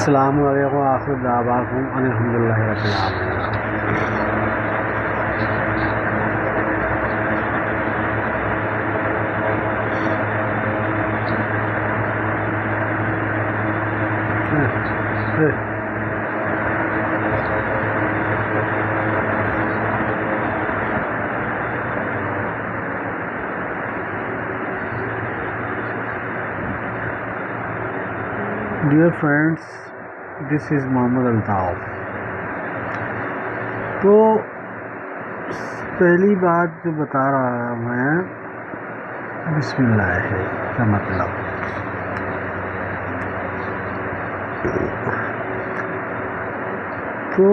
अस्सलामु अलैकुम आखिर दावाकुम अल्हम्दुलिल्लाहि रब्बिल आलमीन। Dear friends, this is Mohammad Altaf. तो पहली बात जो बता रहा मैं, बिस्मिल्लाह है का मतलब। तो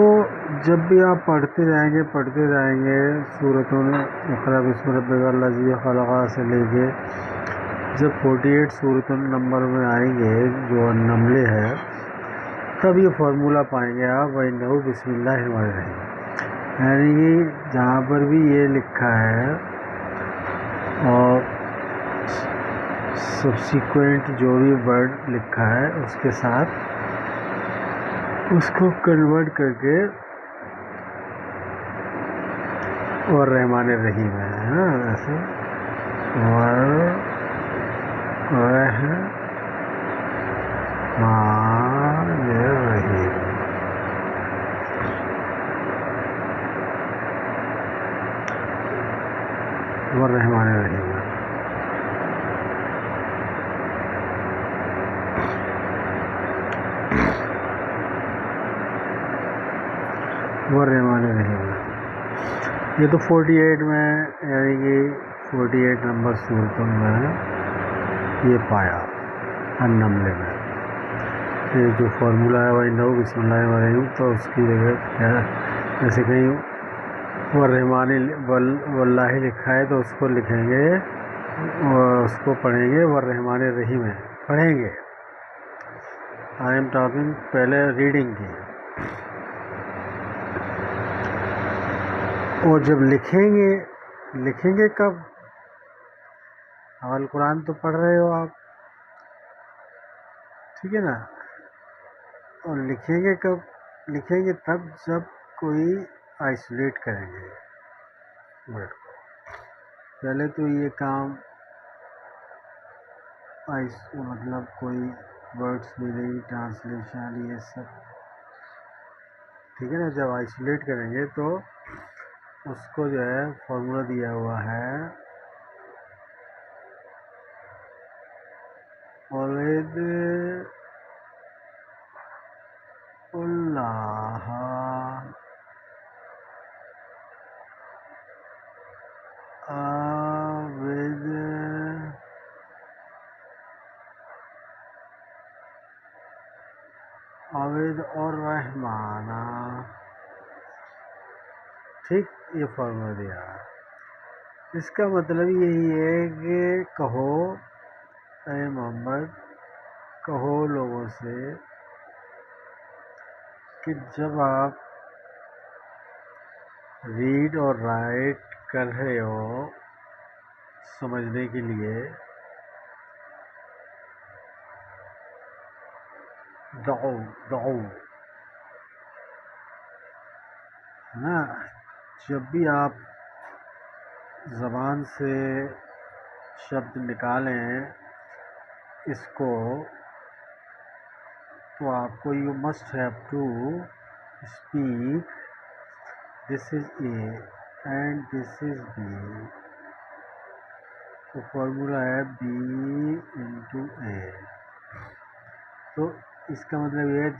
जब भी आप पढ़ते जाएंगे सूरतों में इक़रा बिस्मि रब्बिकल्लज़ी ख़लक़ से लेके जब 48 सूरतों नंबर में आएंगे जो नमले है, तब ये फार्मूला पाएंगे आप वइन्नहु बिस्मिल्लाहिर्रहमानिर्रहीम। यानी कि जहाँ पर भी ये लिखा है और सब्सिक्वेंट जो भी वर्ड लिखा है उसके साथ उसको कन्वर्ट करके और रहमानिर्रहीम है ना, ऐसे रहमानिर्रहीम है। ये तो 48 में, यानी कि 48 नंबर सूरतों में ये पाया हर नमले में। ये जो फार्मूला है वइन्नहु बिस्मिल्लाहिर्रहमानिर्रहीम, तो उसकी जगह जैसे कहीं वल्लाही लिखा है तो उसको लिखेंगे और उसको पढ़ेंगे वर्रहमानिर्रहीम है, पढ़ेंगे। आई एम टॉकिंग पहले रीडिंग की। और जब लिखेंगे कब? अल कुरान तो पढ़ रहे हो आप, ठीक है ना। और लिखेंगे कब? लिखेंगे तब जब कोई आइसोलेट करेंगे वर्ड को। पहले तो ये काम मतलब कोई वर्ड्स मीनिंग ट्रांसलेशन ये सब, ठीक है ना। जब आइसोलेट करेंगे तो उसको जो है फॉर्मूला दिया हुआ है वलिद उल्लाह आविद आविद और रहमाना, ठीक, ये फॉर्मूला दिया है। इसका मतलब यही है कि कहो ऐ मोहम्मद, कहो लोगों से कि जब आप रीड और राइट कर रहे हो समझने के लिए, दो ना, जब भी आप ज़बान से शब्द निकालें इसको, तो आपको you must have to speak this is A and this is B. तो फॉर्मूला है बी इंटू ए। तो इसका मतलब ये है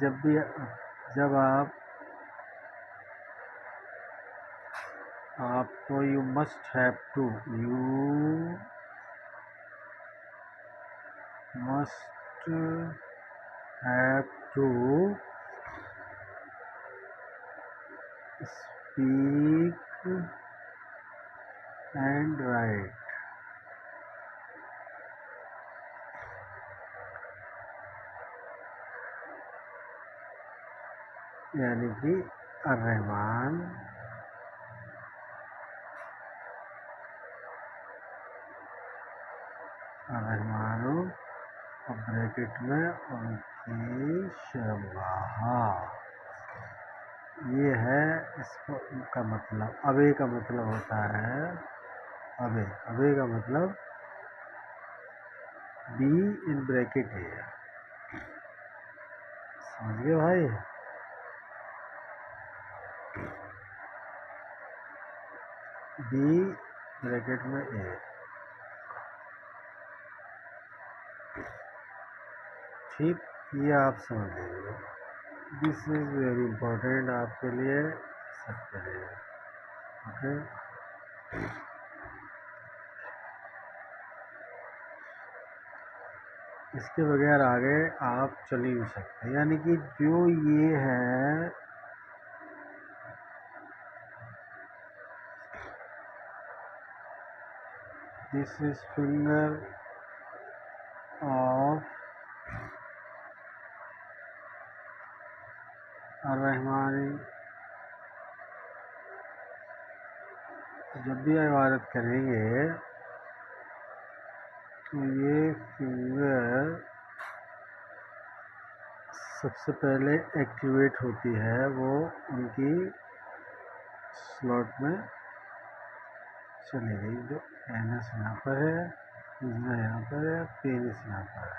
जब आपको you must have to speak and write. यानी कि अर्रहमान ब्रैकेट में उनकी शर्मगाह। ये है इसका मतलब। अबे का मतलब होता है अबे। अबे का मतलब बी इन ब्रैकेट है। समझ गए भाई? बी ब्रैकेट में ए। ठीक, ये आप समझ लीजिए। दिस इज वेरी इंपॉर्टेंट आपके लिए, सबके लिए। ओके, इसके बगैर आगे आप चल ही नहीं सकते। यानी कि जो ये है, दिस इज फिंगर ऑफ अर्रहमानी। जब भी इबादत करेंगे तो ये फिंगर सबसे पहले एक्टिवेट होती है, वो उनकी स्लॉट में चली गई। जो एनएस यहाँ पर है, इजना यहाँ पर है, पेनिस यहाँ पर है।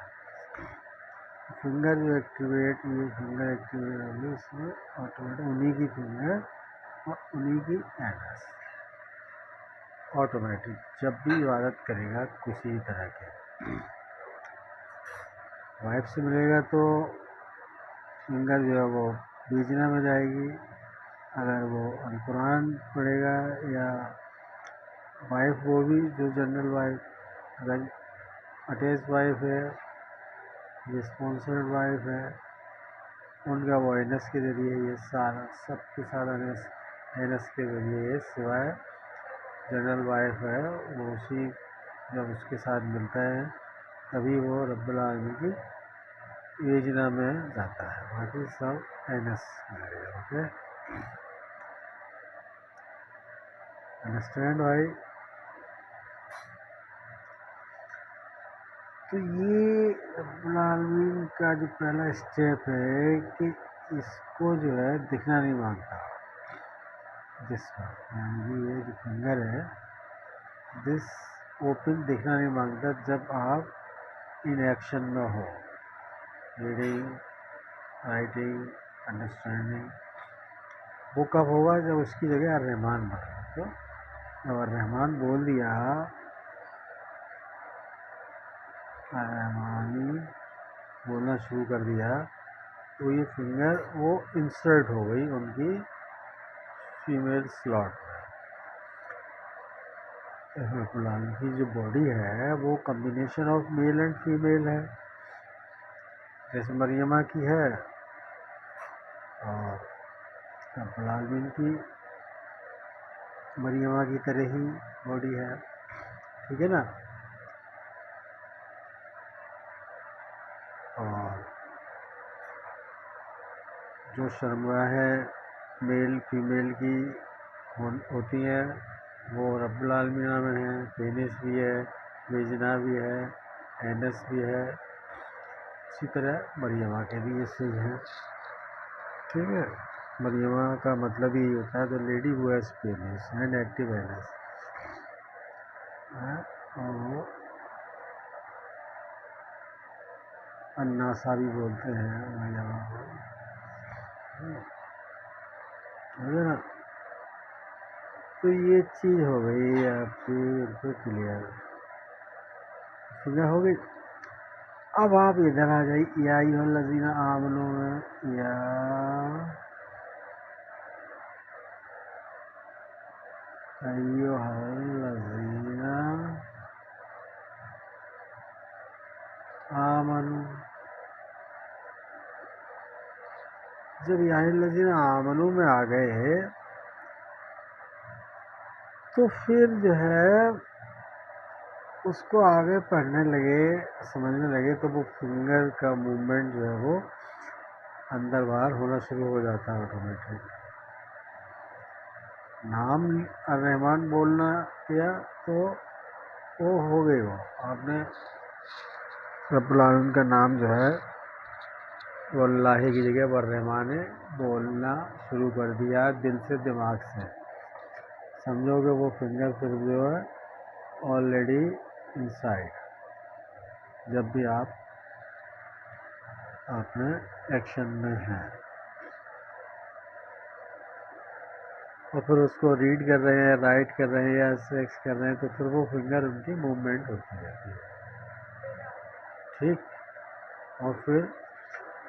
फिंगर जो एक्टिवेट, ये फिंगर एक्टिवेट होगी, इसमें ऑटोमेटिक उन्हीं की फिंगर और उन्हीं की एनएस ऑटोमेटिक जब भी इबादत करेगा किसी तरह के, वाइफ से मिलेगा तो फिंगर जो है वो बीजना में जाएगी। अगर वो अलकुरान पढ़ेगा या वाइफ, वो भी जो जनरल वाइफ, अगर अटैच वाइफ है, रिस्पॉन्सिबल वाइफ है, उनका वो एनएस के जरिए ये सारा सबके सारा एनएस के जरिए, सिवाय जनरल वाइफ है वो उसी जब उसके साथ मिलता है तभी वो रब्बुल आलमीन की योजना में जाता है। बाकी सब एनएस मिलेगा। ओके, अंडरस्टैंड भाई? तो ये रब्बुल आलमीन का जो पहला स्टेप है कि इसको जो है दिखना नहीं मांगता। यानी ये जो फिंगर है, दिस ओपन दिखना नहीं मांगता जब आप इन एक्शन में हो, रीडिंग, राइटिंग, अंडरस्टैंडिंग। वो कब होगा? जब उसकी जगह अर्रहमान बना। तो जब अर्रहमान बोल दिया, अर्रहमानी बोलना शुरू कर दिया, तो ये फिंगर वो इंसर्ट हो गई उनकी फीमेल स्लॉट में। रब्बुल आलमीन की जो बॉडी है वो combination of male and female है, जैसे मरियमा की है, और रब्बुल आलमीन की मरियमा की तरह ही बॉडी है। ठीक है ना? और जो शर्मगाह है मेल फीमेल की होती है, वो रब्बुल आलमीन में है। पेनिस भी है, वेजिना भी है, एनस भी है। इसी तरह मरियमा के भी ये चीज़ हैं। ठीक है, मरियमा का मतलब ही होता है the lady who has penis and active anus. और वो अन्नासा भी बोलते हैं मरियमा को। समझे ना? तो ये चीज़ हो गई आपकी बिल्कुल क्लियर, समझा हो गई। अब आप इधर आ जाइए, या अय्युहल्लज़ीना आमनू में, या अय्युहल्लज़ीना आमनू। जब या अय्युहल्लज़ीना आमनू में आ गए तो फिर जो है उसको आगे पढ़ने लगे, समझने लगे, तो वो फिंगर का मूवमेंट जो है वो अंदर बाहर होना शुरू हो जाता है ऑटोमेटिक। नाम अर्रहमान बोलना किया तो वो हो गई, वो आपने रब्बुल आलमीन का नाम जो है वल्लाही की जगह वर्रहमान ने बोलना शुरू कर दिया दिल से दिमाग से। समझोगे वो फिंगर फिर जो है ऑलरेडी इनसाइड जब भी आप अपने एक्शन में हैं और फिर उसको रीड कर रहे हैं, राइट कर रहे हैं या सेक्स कर रहे हैं तो फिर वो फिंगर उनकी मूवमेंट होती रहती है, ठीक। और फिर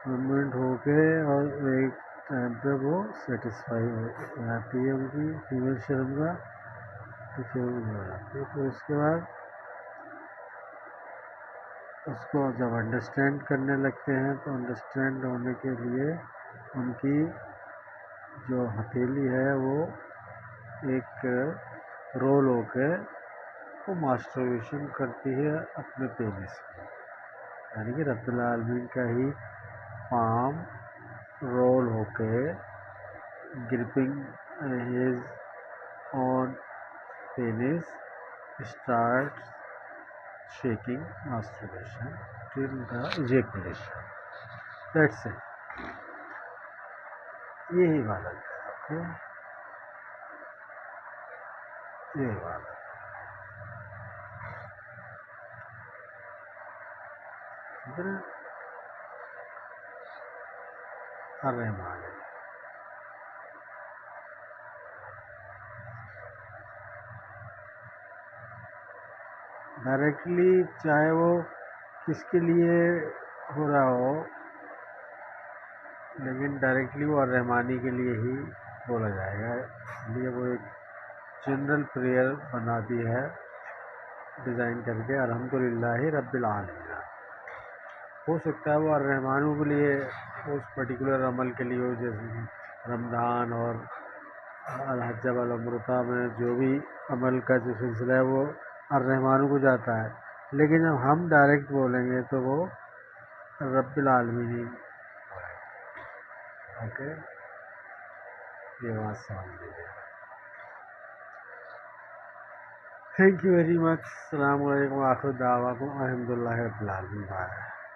मूवमेंट होके और एक टाइम पे वो सेटिस्फाई हो जाती है उनकी फीमेल शर्मगा, तो फिर हो जाती है। फिर उसके बाद उसको जब अंडरस्टैंड करने लगते हैं तो अंडरस्टैंड होने के लिए उनकी जो हथेली है वो एक रोल होके वो मास्टरबेशन करती है अपने पेनिस में, यानी कि रब्बुल आलमीन का ही पाम रोल होके gripping his on penis start shaking masturbation till the ejaculation. That's it. ये इबादत है, ओके, ये इबादत फिर अर्रहमान है। डायरेक्टली चाहे वो किसके लिए हो रहा हो, लेकिन डायरेक्टली वो अर्रहमानी के लिए ही बोला जाएगा, इसलिए वो एक जनरल प्रेयर बना दी है डिज़ाइन करके, अल्हम्दुलिल्लाहि रब्बिल आलमीन। हो सकता है वो अर्रहमानों के लिए उस पर्टिकुलर अमल के लिए हो, जैसे रमज़ान और अल-हज्ज वल उम्रता में जो भी अमल का जो सिलसिला है वो अर्रहमानों को जाता है, लेकिन जब हम डायरेक्ट बोलेंगे तो वो रब्बिल आलमीन ही, ओके, ये बात समझ लीजिए। Thank you very much. अस्सलाम वालेकुम। आखिर दावा को अल्हम्दुलिल्लाहि रब्बिल आलमीन।